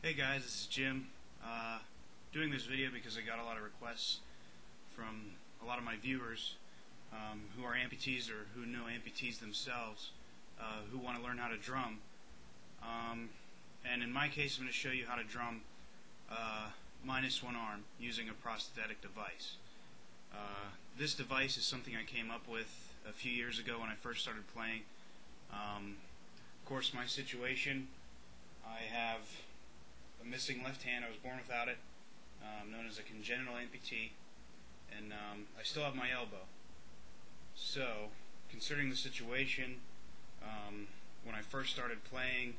Hey guys, this is Jim. Doing this video because I got a lot of requests from a lot of my viewers who are amputees or who know amputees themselves who want to learn how to drum. And in my case, I'm going to show you how to drum minus one arm using a prosthetic device. This device is something I came up with a few years ago when I first started playing. Of course, my situation, I have a missing left hand. I was born without it, known as a congenital amputee, and I still have my elbow. So, considering the situation, when I first started playing,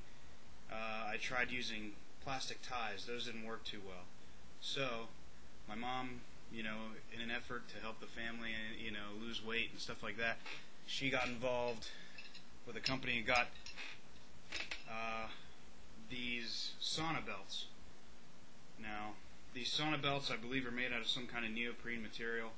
I tried using plastic ties. Those didn't work too well. So, my mom, in an effort to help the family and lose weight and stuff like that, she got involved with a company and got these Sauna Belts. Now, these Sauna Belts, I believe, are made out of some kind of neoprene material.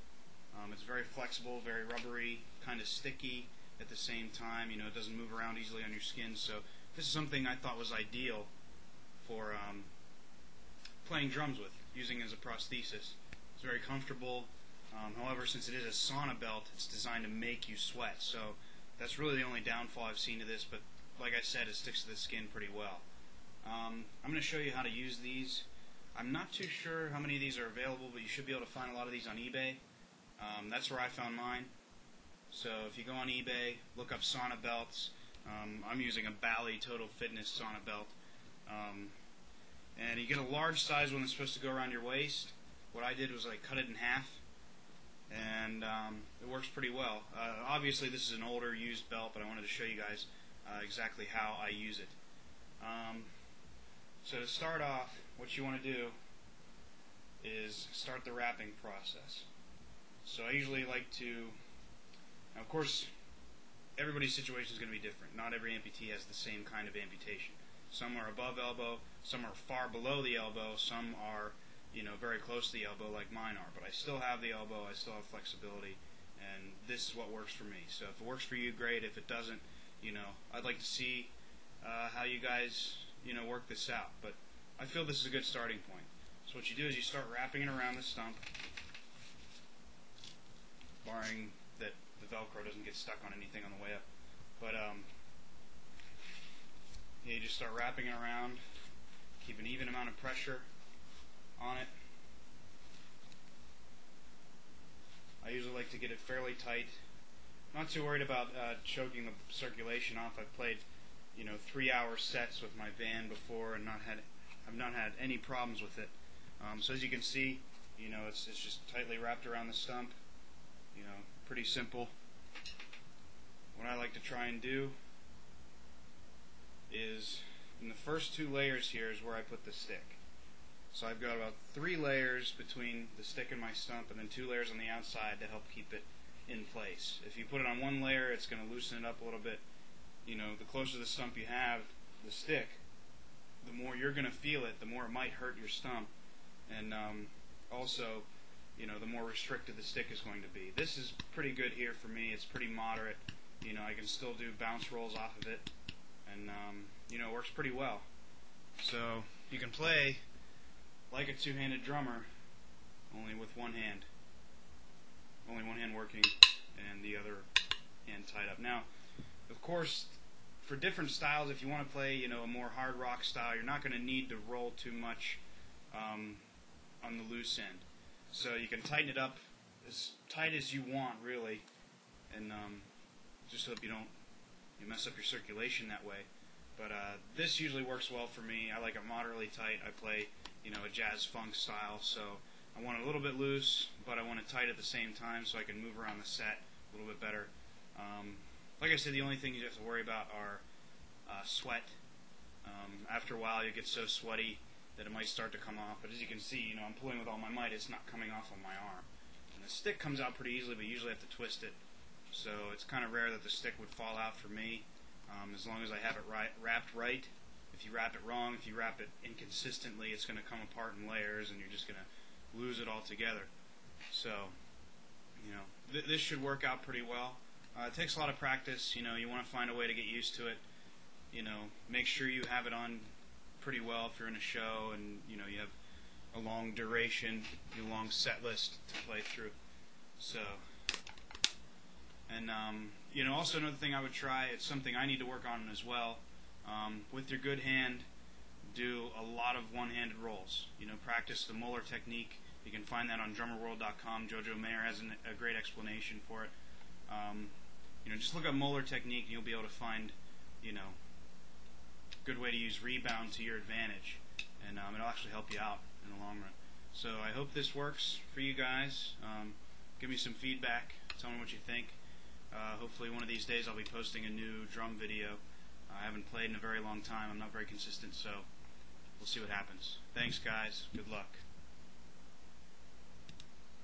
It's very flexible, very rubbery, kind of sticky at the same time. It doesn't move around easily on your skin. So this is something I thought was ideal for playing drums with, using as a prosthesis. It's very comfortable. However, since it is a sauna belt, it's designed to make you sweat. So that's really the only downfall I've seen to this. But like I said, it sticks to the skin pretty well. I'm going to show you how to use these. I'm not too sure how many of these are available, but you should be able to find a lot of these on eBay. That's where I found mine. So if you go on eBay, look up Sauna Belts. I'm using a Bally Total Fitness Sauna Belt. And you get a large size one that's supposed to go around your waist. What I did was I cut it in half, and it works pretty well. Obviously this is an older used belt, but I wanted to show you guys exactly how I use it. So to start off, what you want to do is start the wrapping process. So I usually like to, now of course, everybody's situation is going to be different. Not every amputee has the same kind of amputation. Some are above elbow, some are far below the elbow, some are, very close to the elbow like mine are. But I still have the elbow, I still have flexibility, and this is what works for me. So if it works for you, great. If it doesn't, I'd like to see how you guys, work this out. But I feel this is a good starting point. So what you do is you start wrapping it around the stump, barring that the Velcro doesn't get stuck on anything on the way up. But you just start wrapping it around, keep an even amount of pressure on it. I usually like to get it fairly tight. Not too worried about choking the circulation off. I've played 3-hour sets with my band before and I've not had any problems with it. So as you can see, it's just tightly wrapped around the stump. Pretty simple. What I like to try and do is, in the first 2 layers here is where I put the stick. So I've got about 3 layers between the stick and my stump, and then 2 layers on the outside to help keep it in place. If you put it on one layer, it's going to loosen it up a little bit. The closer the stump you have, the stick, the more you're going to feel it, the more it might hurt your stump. And also, the more restricted the stick is going to be. This is pretty good here for me. It's pretty moderate. I can still do bounce rolls off of it, and it works pretty well. So you can play like a two-handed drummer, only with one hand. Only one hand working and the other hand tied up. Now, of course, for different styles, if you want to play, a more hard rock style, you're not going to need to roll too much on the loose end. So you can tighten it up as tight as you want, really, and just so that you mess up your circulation that way. But this usually works well for me. I like it moderately tight. I play, a jazz funk style, so I want it a little bit loose, but I want it tight at the same time so I can move around the set a little bit better. Like I said, the only thing you have to worry about are sweat. After a while, you get so sweaty that it might start to come off. But as you can see, I'm pulling with all my might. It's not coming off on my arm. And the stick comes out pretty easily, but you usually have to twist it. So it's kind of rare that the stick would fall out for me, as long as I have it wrapped right. If you wrap it wrong, if you wrap it inconsistently, it's going to come apart in layers, and you're just going to lose it altogether. So, this should work out pretty well. It takes a lot of practice. You want to find a way to get used to it. Make sure you have it on pretty well if you're in a show and you have a long duration, a long set list to play through. So, and also another thing I would try, it's something I need to work on as well. With your good hand, do a lot of one-handed rolls. Practice the molar technique. You can find that on drummerworld.com. Jojo Mayer has a great explanation for it. Just look up molar technique and you'll be able to find, a good way to use rebound to your advantage. And it'll actually help you out in the long run. So I hope this works for you guys. Give me some feedback. Tell me what you think. Hopefully one of these days I'll be posting a new drum video. I haven't played in a very long time. I'm not very consistent, so we'll see what happens. Thanks, guys. Good luck.